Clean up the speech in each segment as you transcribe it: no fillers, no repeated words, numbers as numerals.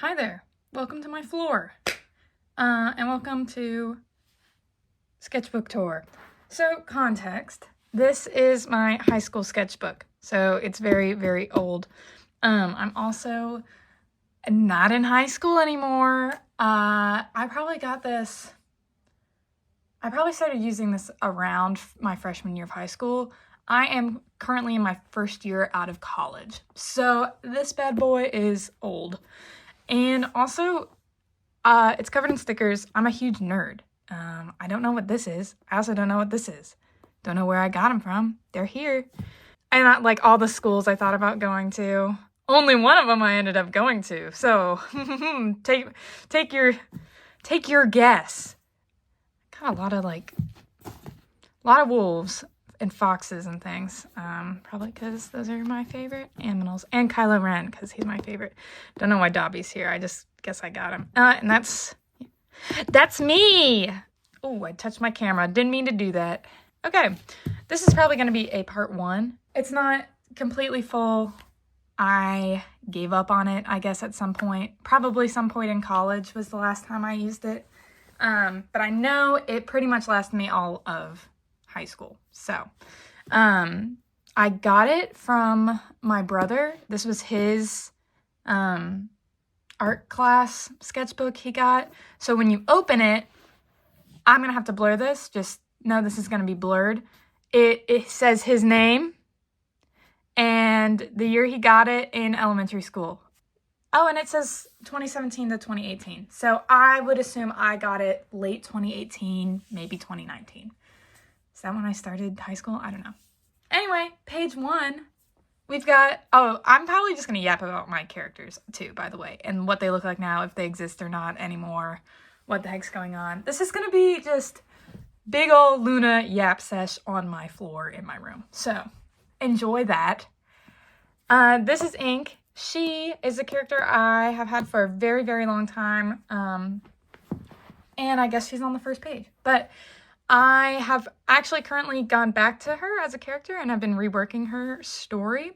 Hi there, welcome to my floor, and welcome to Sketchbook Tour. So, context, this is my high school sketchbook, so it's very, very old. I'm also not in high school anymore. I probably started using this around my freshman year of high school. I am currently in my first year out of college, so this bad boy is old. And also, it's covered in stickers. I'm a huge nerd. I don't know what this is. I also don't know what this is. Don't know where I got them from. They're here. And like all the schools I thought about going to, only one of them I ended up going to. So take your guess. Got a lot of wolves and foxes and things. Probably because those are my favorite animals. And Kylo Ren, because he's my favorite. Don't know why Dobby's here. I just guess I got him. And that's me. Oh, I touched my camera. Didn't mean to do that. Okay, this is probably going to be a part 1. It's not completely full. I gave up on it, I guess, at some point. Probably some point in college was the last time I used it. But I know it pretty much lasted me all of high school. So, I got it from my brother. This was his, art class sketchbook he got. So when you open it, I'm going to have to blur this. Just know this is going to be blurred. It says his name and the year he got it in elementary school. Oh, and it says 2017 to 2018. So I would assume I got it late 2018, maybe 2019. Is that when I started high school? I don't know. Anyway, page 1, we've got, I'm probably just going to yap about my characters too, by the way, and what they look like now, if they exist or not anymore, what the heck's going on. This is going to be just big old Luna yap sesh on my floor in my room. So, enjoy that. This is Ink. She is a character I have had for a very, very long time, and I guess she's on the first page. But I have actually currently gone back to her as a character, and I've been reworking her story.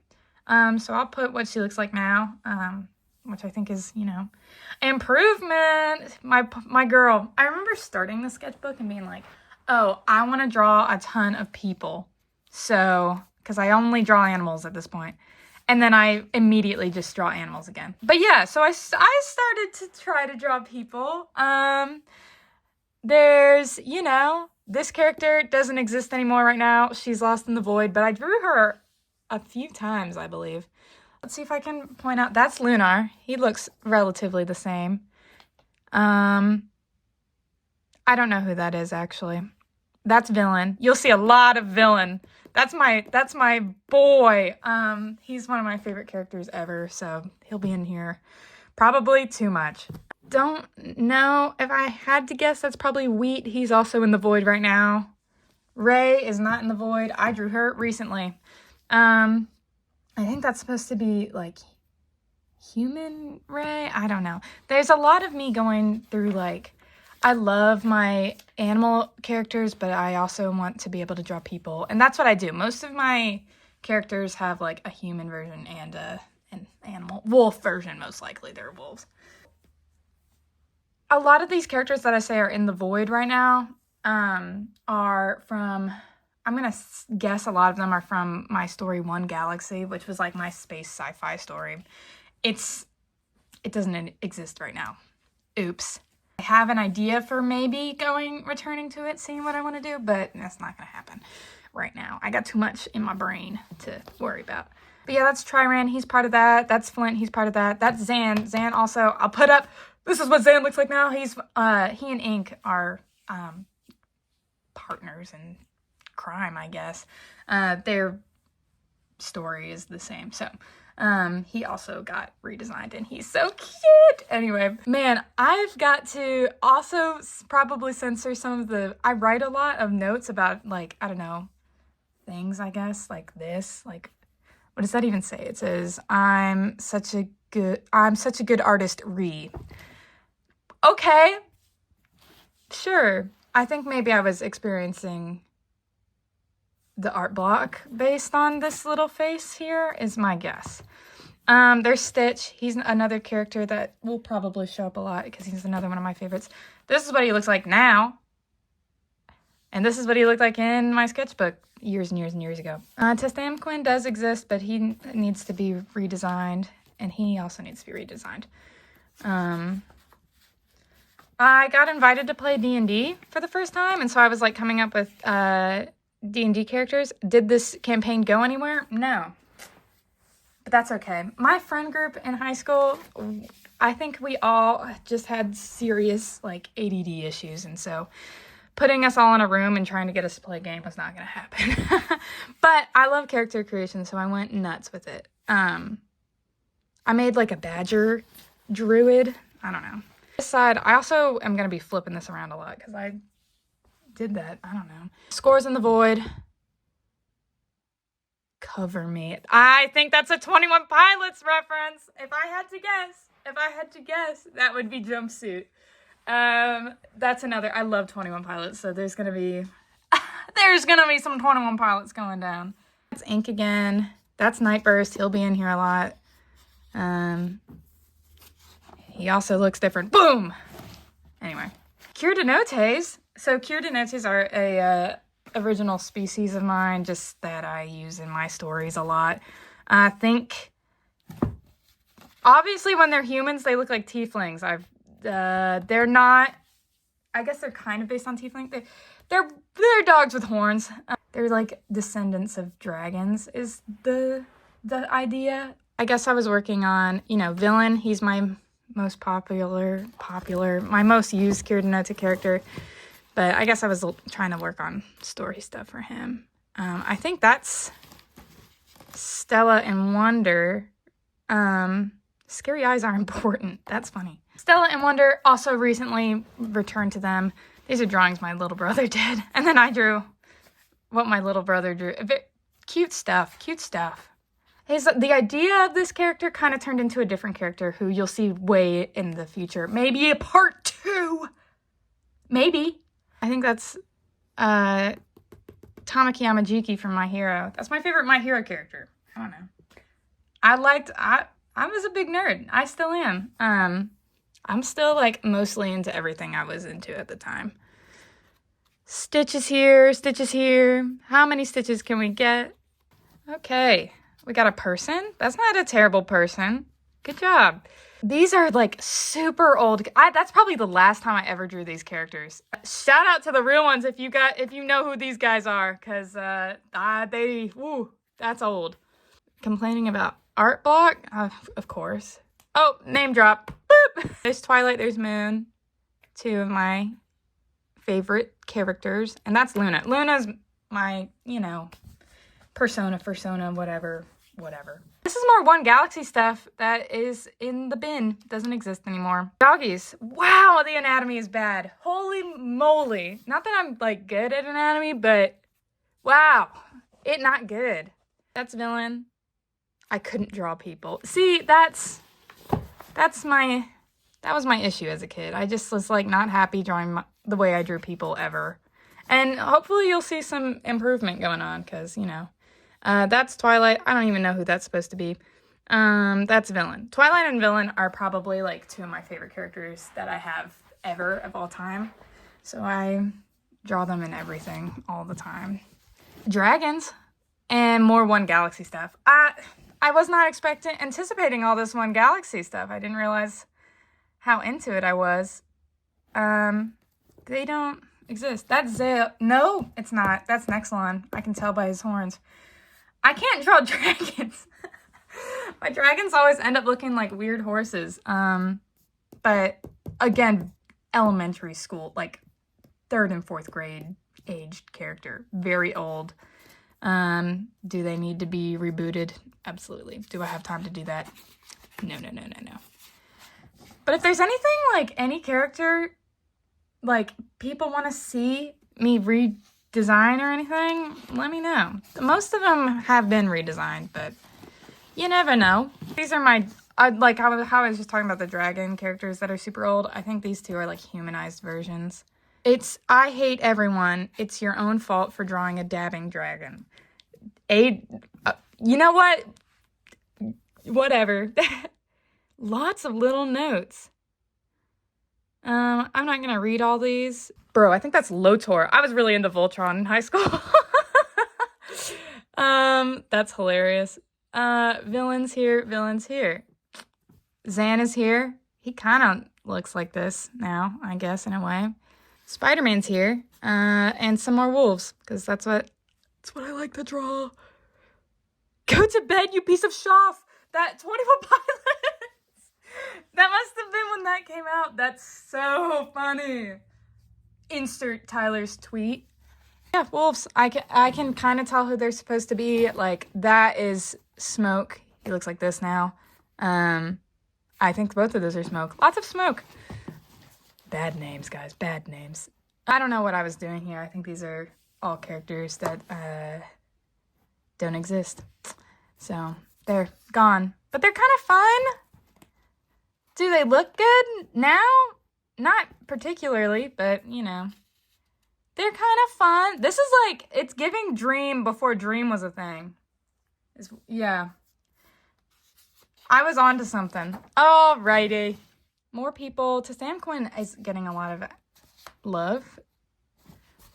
So I'll put what she looks like now, which I think is, improvement. My girl. I remember starting the sketchbook and being like, oh, I want to draw a ton of people. So, because I only draw animals at this point. And then I immediately just draw animals again. But yeah, so I started to try to draw people. There's, this character doesn't exist anymore right now. She's lost in the void, but I drew her a few times, I believe. Let's see if I can point out. That's Lunar. He looks relatively the same. I don't know who that is, actually. That's Villain. You'll see a lot of Villain. That's my boy. He's one of my favorite characters ever, so he'll be in here probably too much. Don't know. If I had to guess, that's probably Wheat. He's also in the void right now. Ray is not in the void. I drew her recently. I think that's supposed to be like human Ray. I don't know. There's a lot of me going through I love my animal characters, but I also want to be able to draw people. And that's what I do. Most of my characters have a human version and an animal. Wolf version, most likely. They're wolves. A lot of these characters that I say are in the void right now are from, I'm going to guess a lot of them are from my story One Galaxy, which was my space sci-fi story. It doesn't exist right now. Oops. I have an idea for maybe returning to it, seeing what I want to do, but that's not going to happen right now. I got too much in my brain to worry about. But yeah, that's Triran. He's part of that. That's Flint. He's part of that. That's Zan. Zan also, I'll put up, this is what Zan looks like now. He and Ink are partners in crime, I guess. Their story is the same. So he also got redesigned and he's so cute. Anyway, man, I've got to also probably censor some of I write a lot of notes about I don't know, things, I guess, like this, what does that even say? It says, I'm such a good artist, read. Okay. Sure. I think maybe I was experiencing the art block based on this little face here is my guess. There's Stitch. He's another character that will probably show up a lot because he's another one of my favorites. This is what he looks like now. And this is what he looked like in my sketchbook years and years and years ago. Testam Quinn does exist, but he needs to be redesigned. And he also needs to be redesigned. I got invited to play D&D for the first time, and so I was like coming up with D&D characters. Did this campaign go anywhere? No. But that's okay. My friend group in high school, I think we all just had serious like ADD issues, and so putting us all in a room and trying to get us to play a game was not going to happen. But I love character creation, so I went nuts with it. I made like a badger druid. I don't know. This side, I also am going to be flipping this around a lot because I did that. I don't know. Scores in the Void. Cover me. I think that's a 21 Pilots reference. If I had to guess, that would be Jumpsuit. That's another. I love 21 Pilots, so there's going to be some 21 Pilots going down. That's Ink again. That's Nightburst. He'll be in here a lot. He also looks different. Boom! Anyway. Cure de Notes. So Cure de Notes are a original species of mine, just that I use in my stories a lot. I think, obviously when they're humans, they look like tieflings. They're not, I guess they're kind of based on tiefling. They're dogs with horns. They're like descendants of dragons is the idea. I guess I was working on, Villain. He's my most popular, my most used Cure de Notes character. But I guess I was trying to work on story stuff for him. I think that's Stella and Wonder. Scary eyes are important. That's funny. Stella and Wonder also recently returned to them. These are drawings my little brother did. And then I drew what my little brother drew. Cute stuff. The idea of this character kind of turned into a different character who you'll see way in the future. Maybe a part 2. Maybe. I think that's Tamaki Yamajiki from My Hero. That's my favorite My Hero character. I don't know. I was a big nerd. I still am. I'm still like mostly into everything I was into at the time. Stitch is here. How many stitches can we get? Okay. We got a person. That's not a terrible person. Good job. These are like super old. That's probably the last time I ever drew these characters. Shout out to the real ones if you know who these guys are, because that's old. Complaining about art block? Of course. Oh, name drop. Boop. There's Twilight, there's Moon. 2 of my favorite characters. And that's Luna. Luna's my, persona, whatever. This is more One Galaxy stuff that is in the bin. Doesn't exist anymore. Doggies. Wow, the anatomy is bad. Holy moly. Not that I'm, good at anatomy, but wow. It not good. That's Villain. I couldn't draw people. See, that was my issue as a kid. I just was, not happy drawing the way I drew people ever. And hopefully you'll see some improvement going on, because, that's Twilight. I don't even know who that's supposed to be. That's Villain. Twilight and Villain are probably 2 of my favorite characters that I have ever of all time. So I draw them in everything all the time. Dragons and more One Galaxy stuff. I was not anticipating all this One Galaxy stuff. I didn't realize how into it I was. They don't exist. That's Zale. No, it's not. That's Nexalon. I can tell by his horns. I can't draw dragons. My dragons always end up looking like weird horses. But again, elementary school, 3rd and 4th grade aged character. Very old. Do they need to be rebooted? Absolutely. Do I have time to do that? No. But if there's anything, any character, people want to see me redesign or anything, let me know. Most of them have been redesigned, but you never know. These are my, how I was just talking about the dragon characters that are super old. I think these 2 are humanized versions. I hate everyone. It's your own fault for drawing a dabbing dragon. You know what? whatever. Lots of little notes. I'm not gonna read all these. Bro, I think that's Lotor. I was really into Voltron in high school. That's hilarious. Villains here, villains here. Zan is here. He kind of looks like this now, I guess, in a way. Spider-Man's here. And some more wolves, because that's what I like to draw. Go to bed, you piece of shoff! That 21 Pilots! That must have been when that came out. That's so funny. Insert Tyler's tweet. Yeah, wolves. I can kind of tell who they're supposed to be. Like, that is Smoke. He looks like this now. I think both of those are Smoke. Lots of smoke. Bad names, guys. Bad names. I don't know what I was doing here. I think these are all characters that don't exist. So, they're gone. But they're kind of fun. Do they look good now? Not particularly, but, you know. They're kind of fun. This is like, it's giving Dream before Dream was a thing. Yeah. I was onto something. Alrighty. More people. To Sam Quinn is getting a lot of love.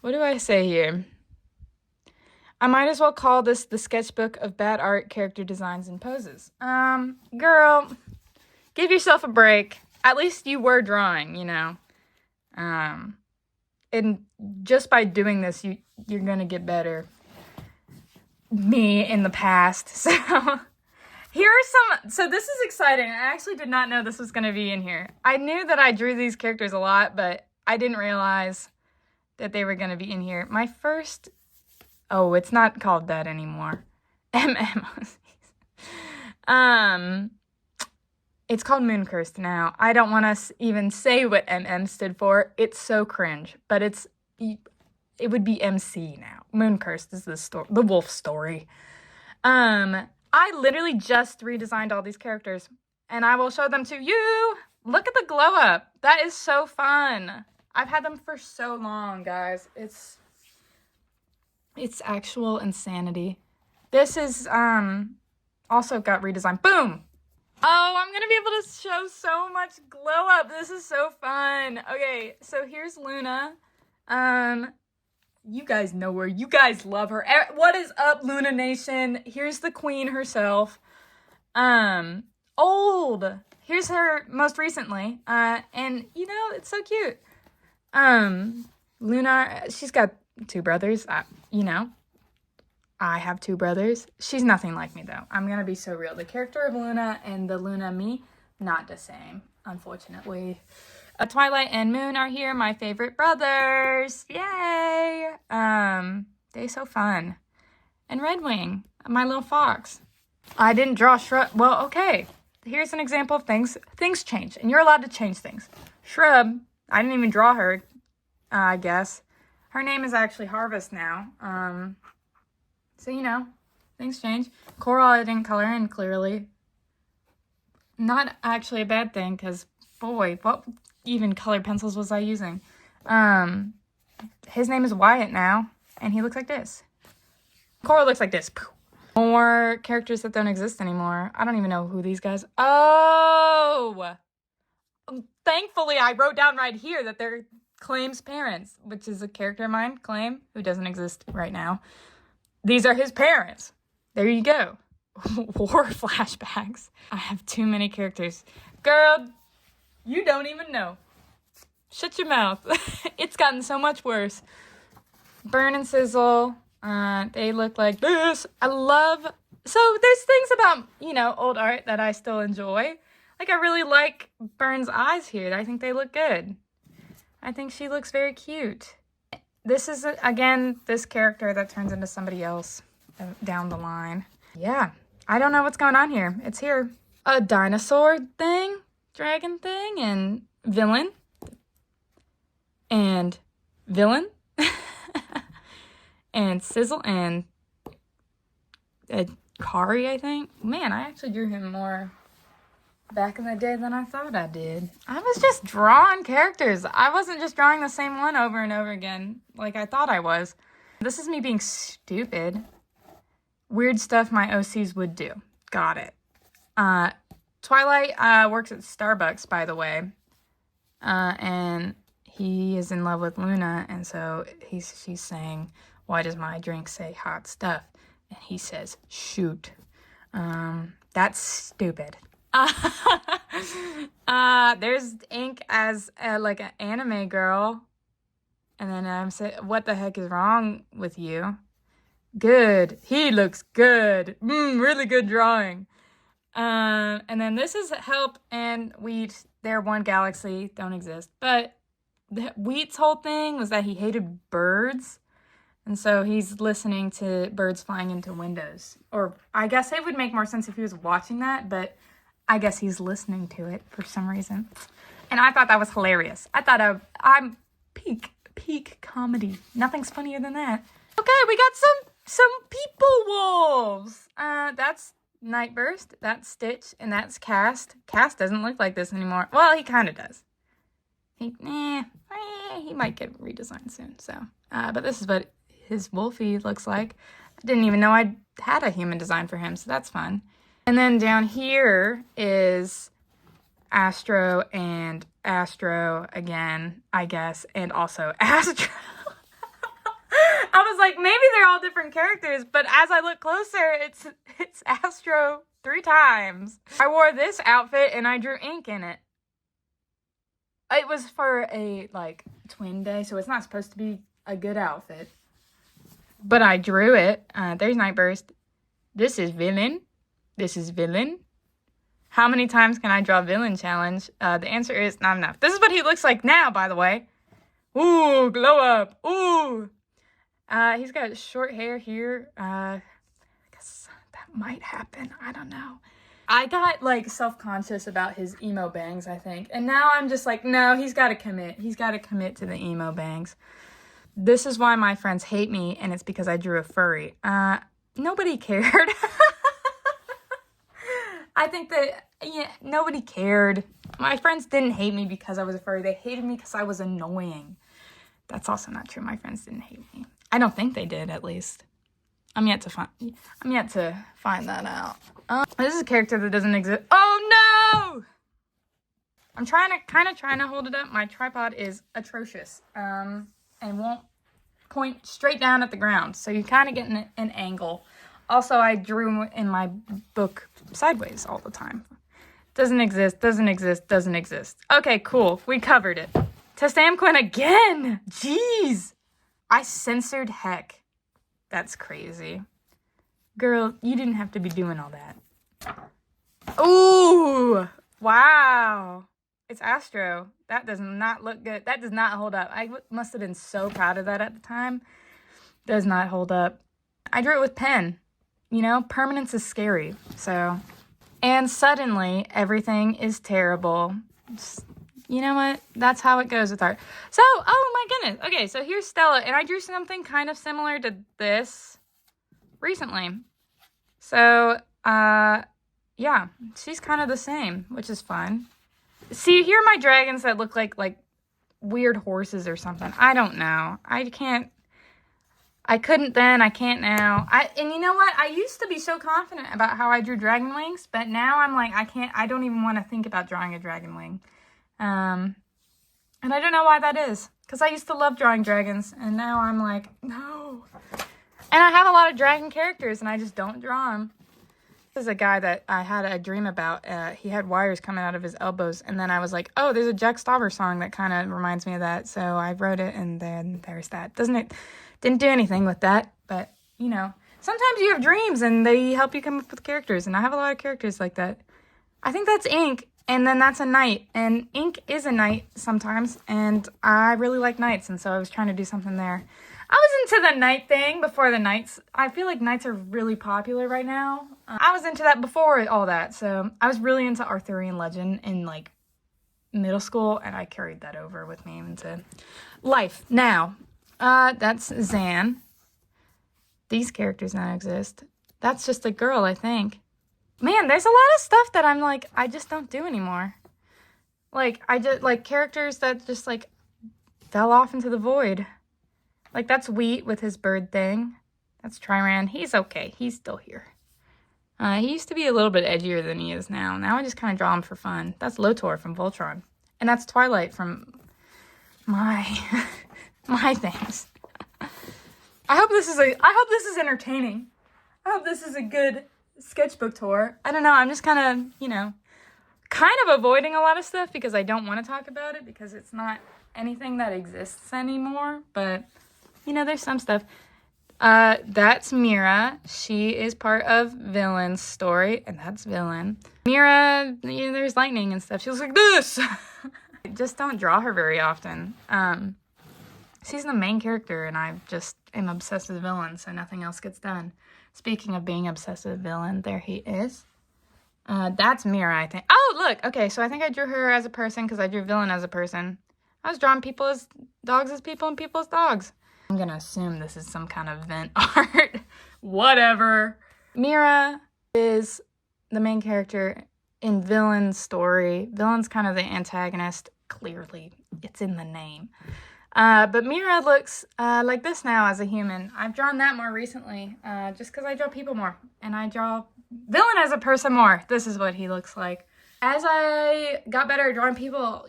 What do I say here? I might as well call this the sketchbook of bad art, character designs, and poses. Girl, give yourself a break. At least you were drawing, you know. And just by doing this, you're gonna get better. Me in the past. So here are some. So this is exciting. I actually did not know this was gonna be in here. I knew that I drew these characters a lot, but I didn't realize that they were gonna be in here. My first. Oh, it's not called that anymore. MMOs. It's called Mooncursed now. I don't want to even say what MM stood for. It's so cringe, but it would be MC now. Mooncursed is the wolf story. I literally just redesigned all these characters, and I will show them to you. Look at the glow up. That is so fun. I've had them for so long, guys. It's actual insanity. This is also got redesigned. Boom. Oh, I'm going to be able to show so much glow up. This is so fun. Okay, so here's Luna. You guys know her. You guys love her. What is up, Luna Nation? Here's the queen herself. Old. Here's her most recently. And, you know, it's so cute. Luna, she's got 2 brothers. You know. I have 2 brothers. She's nothing like me, though. I'm going to be so real. The character of Luna and the Luna me, not the same, unfortunately. Twilight and Moon are here, my favorite brothers. Yay! They're so fun. And Redwing, my little fox. I didn't draw Shrub. Well, okay. Here's an example of things. Things change, and you're allowed to change things. Shrub, I didn't even draw her, I guess. Her name is actually Harvest now. So, you know, things change. Coral, I didn't color in, clearly. Not actually a bad thing, because, boy, what even colored pencils was I using? His name is Wyatt now, and he looks like this. Coral looks like this. More characters that don't exist anymore. I don't even know who these guys... Oh! Thankfully, I wrote down right here that they're Claim's parents, which is a character of mine, Claim, who doesn't exist right now. These are his parents. There you go. War flashbacks. I have too many characters. Girl, you don't even know. Shut your mouth. It's gotten so much worse. Burn and Sizzle. They look like this. I love... So there's things about, you know, old art that I still enjoy. Like, I really like Burn's eyes here. I think they look good. I think she looks very cute. This is, again, this character that turns into somebody else down the line. Yeah, I don't know what's going on here. It's here. A dinosaur thing, dragon thing, and villain. And villain. And Sizzle and Kari, I think. Man, I actually drew him more back in the day than I thought I did. I was just drawing characters. I wasn't just drawing the same one over and over again like I thought I was. This is me being stupid. Weird stuff my OCs would do. Got it. Twilight works at Starbucks, by the way. And he is in love with Luna, and so she's saying, "Why does my drink say hot stuff?" And he says, "Shoot." That's stupid. There's Ink as like an anime girl. And then I'm saying, "What the heck is wrong with you?" Good. He looks good. Really good drawing. And then this is Help and Wheat. They're one galaxy, don't exist. But Wheat's whole thing was that he hated birds. And so he's listening to birds flying into windows. Or I guess it would make more sense if he was watching that, but I guess he's listening to it for some reason. And I thought that was hilarious. I thought I'm peak comedy. Nothing's funnier than that. Okay, we got some people wolves. That's Nightburst, that's Stitch, and that's Cast. Cast doesn't look like this anymore. Well, he kind of does. He might get redesigned soon. So, but this is what his Wolfie looks like. I didn't even know I had a human design for him, so that's fun. And then down here is Astro and Astro again, I guess, and also Astro. I was like, maybe they're all different characters, but as I look closer, it's Astro 3 times. I wore this outfit and I drew ink in it. It was for a, like, twin day, so it's not supposed to be a good outfit. But I drew it. There's Nightburst. This is Villain. This is Villain. How many times can I draw Villain challenge? The answer is not enough. This is what he looks like now, by the way. Ooh, glow up. Ooh. He's got short hair here. I guess that might happen. I don't know. I got, like, self-conscious about his emo bangs, I think. And now I'm just like, no, he's got to commit. He's got to commit to the emo bangs. This is why my friends hate me, and it's because I drew a furry. Nobody cared. I think that, nobody cared. My friends didn't hate me because I was a furry. They hated me because I was annoying. That's also not true. My friends didn't hate me. I don't think they did, at least. I'm yet to find that out. This is a character that doesn't exist. Oh no! I'm trying to hold it up. My tripod is atrocious. And won't point straight down at the ground. So you kind of get an angle. Also, I drew in my book sideways all the time. Doesn't exist, doesn't exist, doesn't exist. Okay, cool. We covered it. To Sam Quinn again! Jeez! I censored heck. That's crazy. Girl, you didn't have to be doing all that. Ooh! Wow! It's Astro. That does not look good. That does not hold up. I must have been so proud of that at the time. Does not hold up. I drew it with pen. Permanence is scary. So, and suddenly everything is terrible. You know what? That's how it goes with art. So, oh my goodness. Okay, so here's Stella, and I drew something kind of similar to this recently. So, yeah, she's kind of the same, which is fun. See, here are my dragons that look like weird horses or something. I don't know. I couldn't then, I can't now. And you know what? I used to be so confident about how I drew dragon wings, but now I'm like, I don't even want to think about drawing a dragon wing. And I don't know why that is, because I used to love drawing dragons, and now I'm like, no. And I have a lot of dragon characters, and I just don't draw them. This is a guy that I had a dream about. He had wires coming out of his elbows, and then I was like, oh, there's a Jack Stauber song that kind of reminds me of that, so I wrote it, and then there's that. Didn't do anything with that, but, sometimes you have dreams, and they help you come up with characters, and I have a lot of characters like that. I think that's Ink, and then that's a knight, and Ink is a knight sometimes, and I really like knights, and so I was trying to do something there. I was into the knight thing before the knights. I feel like knights are really popular right now. I was into that before all that, so I was really into Arthurian legend in, middle school, and I carried that over with me into life. Now, that's Zan. These characters now exist. That's just a girl, I think. Man, there's a lot of stuff that I'm like, I just don't do anymore. Characters that just, fell off into the void. That's Wheat with his bird thing. That's Triran. He's okay. He's still here. He used to be a little bit edgier than he is now. Now I just kind of draw him for fun. That's Lotor from Voltron. And that's Twilight from my my things. I hope this is entertaining. I hope this is a good sketchbook tour. I don't know, I'm just kind of, kind of avoiding a lot of stuff because I don't want to talk about it because it's not anything that exists anymore. But, there's some stuff. That's Mira. She is part of Villain's story, and that's Villain. Mira, there's lightning and stuff. She looks like this. Just don't draw her very often. She's the main character, and I just am obsessed with Villain, so nothing else gets done. Speaking of being obsessed with Villain, there he is. That's Mira, I think. Oh, look. Okay, so I think I drew her as a person because I drew Villain as a person. I was drawing people as dogs as people and people as dogs. I'm gonna assume this is some kind of vent art. Whatever. Mira is the main character in Villain's story. Villain's kind of the antagonist. Clearly, it's in the name. But Mira looks like this now as a human. I've drawn that more recently, just because I draw people more. And I draw Villain as a person more. This is what he looks like. As I got better at drawing people,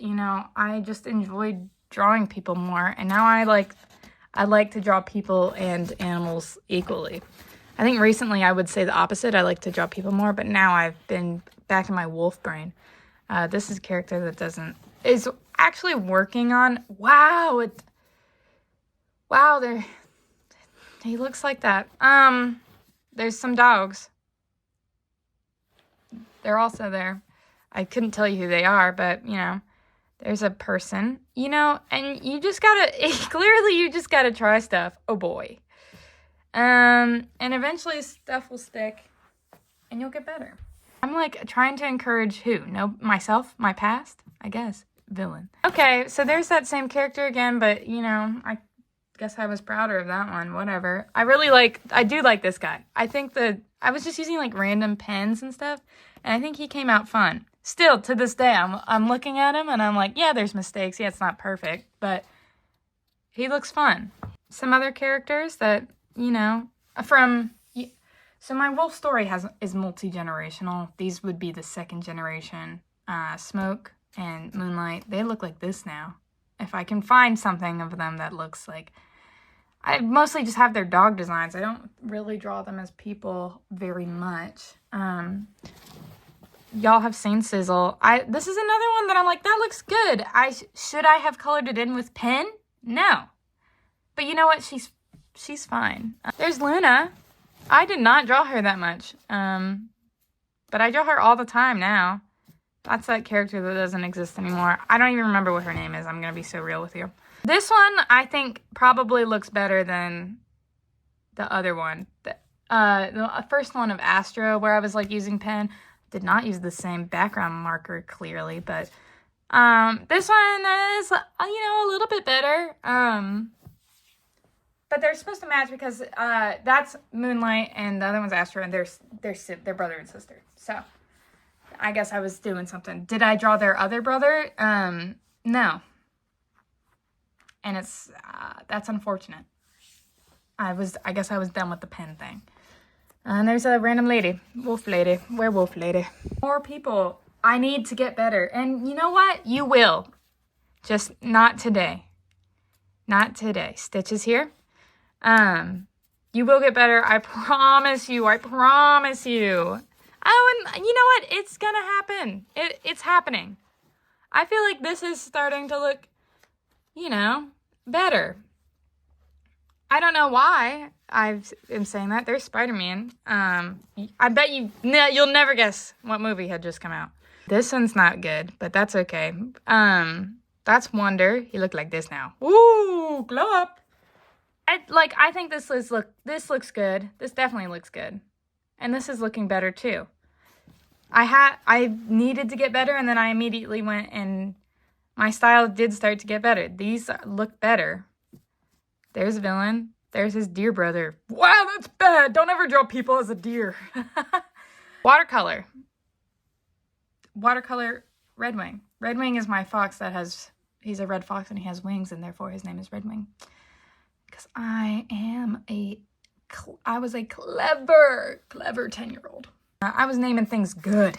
I just enjoyed drawing people more. And now I like to draw people and animals equally. I think recently I would say the opposite. I like to draw people more, but now I've been back in my wolf brain. This is a character that is actually working on. Wow, he looks like that. There's some dogs. They're also there. I couldn't tell you who they are, but there's a person, and you just gotta try stuff. Oh boy. And eventually stuff will stick and you'll get better. I'm trying to encourage who? No, myself, my past, I guess. Villain. Okay, so there's that same character again, but I guess I was prouder of that one. Whatever. I do like this guy. I think that I was just using random pens and stuff, and I think he came out fun. Still, to this day, I'm looking at him and I'm like, yeah, there's mistakes. Yeah, it's not perfect, but he looks fun. Some other characters that, so my wolf story is multi-generational. These would be the second generation. Smoke and Moonlight, they look like this now. If I can find something of them that looks like... I mostly just have their dog designs. I don't really draw them as people very much. Y'all have seen Sizzle. This is another one that I'm like, that looks good. Should I have colored it in with pen? No. But you know what? She's fine. There's Luna. I did not draw her that much. But I draw her all the time now. That's that character that doesn't exist anymore. I don't even remember what her name is. I'm going to be so real with you. This one, I think, probably looks better than the other one. The first one of Astro, where I was using pen, did not use the same background marker clearly, but this one is, a little bit better. But they're supposed to match because that's Moonlight and the other one's Astro, and they're brother and sister. So I guess I was doing something. Did I draw their other brother? No. And that's unfortunate. I guess I was done with the pen thing. And there's a random lady, werewolf lady. More people. I need to get better. And you know what? You will. Just not today. Not today. Stitch is here. You will get better. I promise you. I promise you. Oh, and you know what? It's gonna happen. It's happening. I feel like this is starting to look, better. I don't know why I am saying that. There's Spider-Man. I bet you'll never guess what movie had just come out. This one's not good, but that's okay. That's Wonder. He looked like this now. Ooh, glow up. I think this looks good. This definitely looks good. And this is looking better too. I needed to get better, and then I immediately went and my style did start to get better. These look better. There's Villain. There's his deer brother. Wow, that's bad. Don't ever draw people as a deer. Watercolor. Watercolor Redwing. Redwing is my fox he's a red fox and he has wings, and therefore his name is Redwing. Because I was a clever 10-year-old. I was naming things good.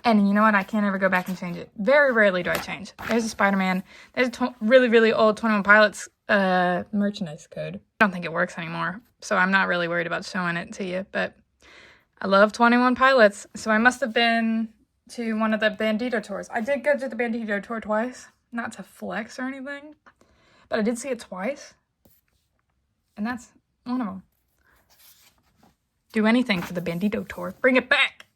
And you know what? I can't ever go back and change it. Very rarely do I change. There's a Spider-Man. There's a really, really old 21 Pilots merchandise code. I don't think it works anymore, so I'm not really worried about showing it to you. But I love 21 Pilots, so I must have been to one of the Bandito tours. I did go to the Bandito tour twice. Not to flex or anything, but I did see it twice. And that's one of them. Do anything for the Bandito tour. Bring it back.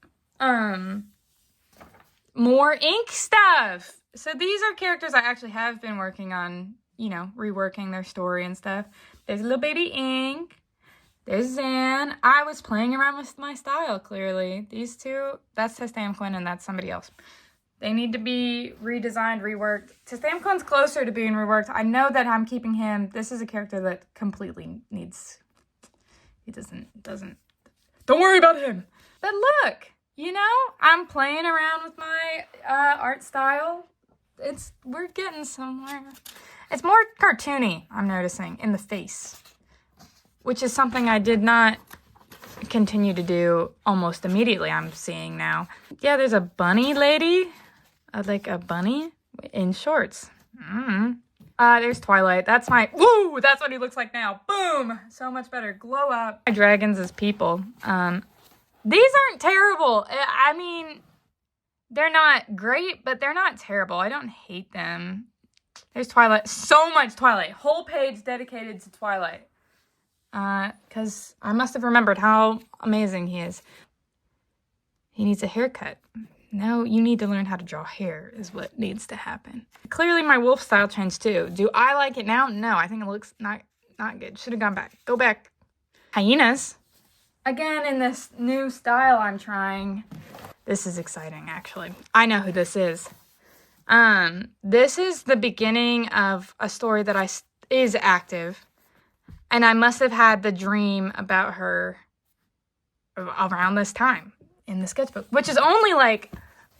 More ink stuff. So these are characters I actually have been working on, you know, reworking their story and stuff. There's a little baby Ink. There's Zan. I was playing around with my style, clearly. These two, that's Testamquin and that's somebody else. They need to be redesigned, reworked. Testamquin's closer to being reworked. I know that I'm keeping him. This is a character that completely needs, don't worry about him. But look. You know, I'm playing around with my art style. We're getting somewhere. It's more cartoony, I'm noticing, in the face. Which is something I did not continue to do almost immediately, I'm seeing now. Yeah, there's a bunny lady. Like a bunny in shorts. There's Twilight. That's woo! That's what he looks like now. Boom! So much better. Glow up. My dragons as people. These aren't terrible. I mean, they're not great, but they're not terrible. I don't hate them. There's Twilight. So much Twilight. Whole page dedicated to Twilight. Because I must have remembered how amazing he is. He needs a haircut. Now you need to learn how to draw hair is what needs to happen. Clearly my wolf style changed too. Do I like it now? No, I think it looks not good. Should have gone back. Go back. Hyenas. Again, in this new style I'm trying. This is exciting, actually. I know who this is. This is the beginning of a story that is active. And I must have had the dream about her around this time in the sketchbook. Which is only like,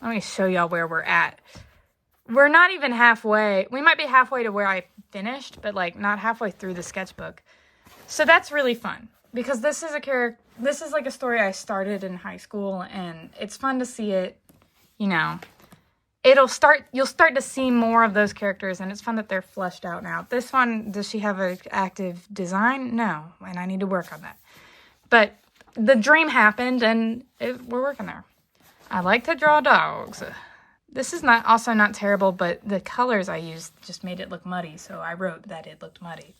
let me show y'all where we're at. We're not even halfway. We might be halfway to where I finished, but like not halfway through the sketchbook. So that's really fun. Because this is like a story I started in high school, and it's fun to see it, you know. You'll start to see more of those characters, and it's fun that they're fleshed out now. This one, does she have an active design? No, and I need to work on that. But the dream happened, and we're working there. I like to draw dogs. This is also not terrible, but the colors I used just made it look muddy, so I wrote that it looked muddy.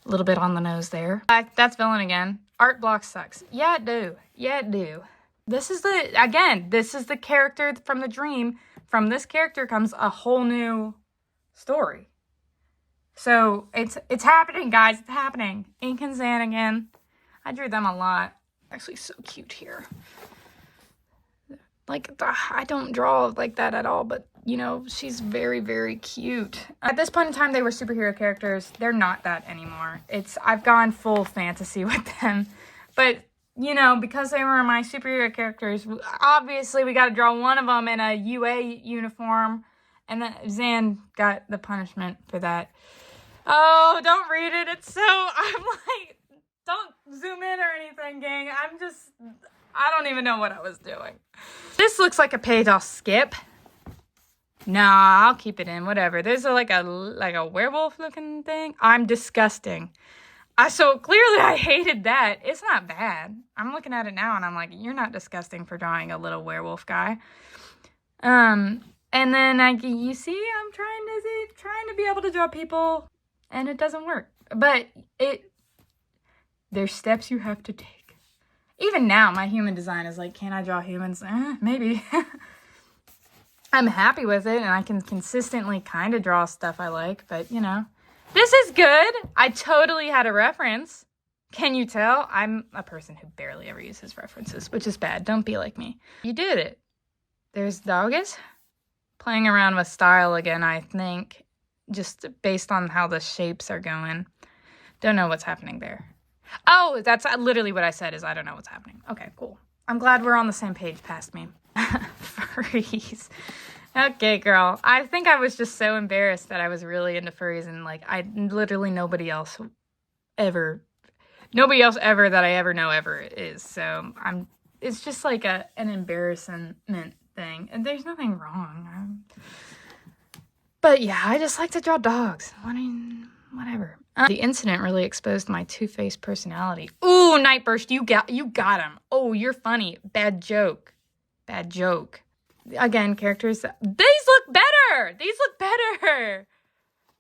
A little bit on the nose there. That's villain again. Art block sucks. Yeah, it do. Yeah, it do. This is the character from the dream. From this character comes a whole new story. So it's happening, guys. It's happening. Ink and Zan again. I drew them a lot. Actually, so cute here. Like, I don't draw like that at all, but, you know, she's very, very cute. At this point in time, they were superhero characters. They're not that anymore. I've gone full fantasy with them. But, you know, because they were my superhero characters, obviously we got to draw one of them in a UA uniform. And then Zan got the punishment for that. Oh, don't read it. I'm like, don't zoom in or anything, gang. I don't even know what I was doing. This looks like a page I'll skip. Nah, I'll keep it in, whatever. There's like a werewolf looking thing. I'm disgusting. So clearly I hated that. It's not bad. I'm looking at it now and I'm like, you're not disgusting for drawing a little werewolf guy. And then you see, I'm trying to be able to draw people and it doesn't work. But there's steps you have to take. Even now, my human design is like, can I draw humans? Maybe. I'm happy with it, and I can consistently kind of draw stuff I like, but, you know. This is good. I totally had a reference. Can you tell? I'm a person who barely ever uses references, which is bad. Don't be like me. You did it. There's Doggis. Playing around with style again, I think, just based on how the shapes are going. Don't know what's happening there. Oh, that's literally what I said is I don't know what's happening. Okay, cool. I'm glad we're on the same page past me. Furries. Okay, girl. I think I was just so embarrassed that I was really into furries and like nobody else ever that I ever know ever is. So it's just like an embarrassment thing. And there's nothing wrong. But yeah, I just like to draw dogs. I mean, whatever. The incident really exposed my two-faced personality. Ooh, Nightburst, you got him. Oh, you're funny. Bad joke. Again, characters. These look better.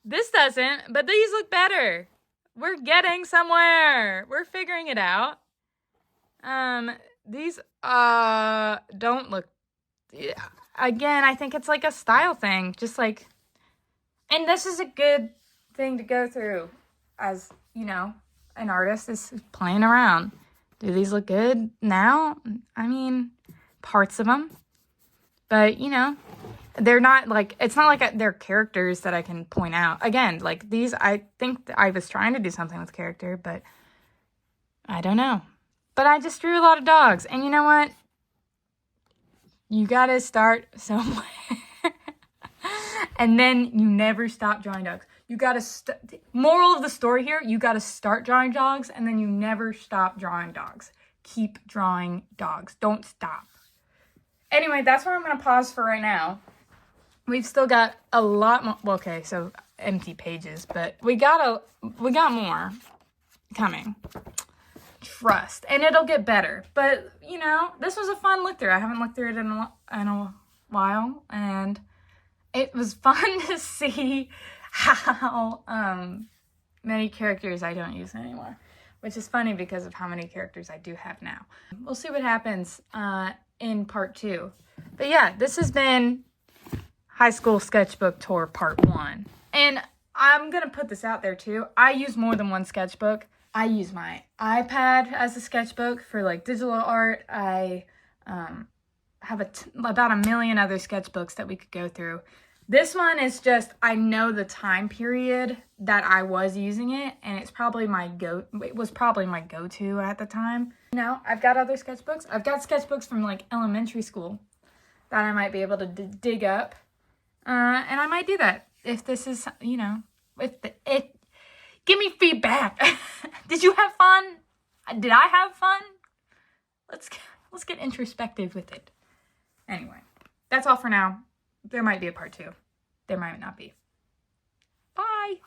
This doesn't, but these look better. We're getting somewhere. We're figuring it out. These don't look. Again, I think it's like a style thing. Just like, and this is a good thing to go through as, an artist is playing around. Do these look good now? I mean, parts of them. But, they're not like, it's not like they're characters that I can point out. Again, like these, I think I was trying to do something with character, but I don't know. But I just drew a lot of dogs. And you know what? You gotta start somewhere. And then you never stop drawing dogs. You gotta, moral of the story here, you gotta start drawing dogs and then you never stop drawing dogs. Keep drawing dogs. Don't stop. Anyway, that's where I'm gonna pause for right now. We've still got a lot more, well, okay, so empty pages, but we got more coming. Trust. And it'll get better. But, this was a fun look through. I haven't looked through it in a while, and it was fun to see how many characters I don't use anymore, which is funny because of how many characters I do have now. We'll see what happens in part 2. But yeah, this has been High School Sketchbook Tour Part 1. And I'm going to put this out there too. I use more than one sketchbook. I use my iPad as a sketchbook for like digital art. I have about a million other sketchbooks that we could go through. This one is just, I know the time period that I was using it, and it was probably my go-to at the time. I've got other sketchbooks. I've got sketchbooks from like elementary school that I might be able to dig up. And I might do that if this is, give me feedback. Did you have fun? Did I have fun? Let's get introspective with it. Anyway, that's all for now. There might be a part 2. There might not be. Bye.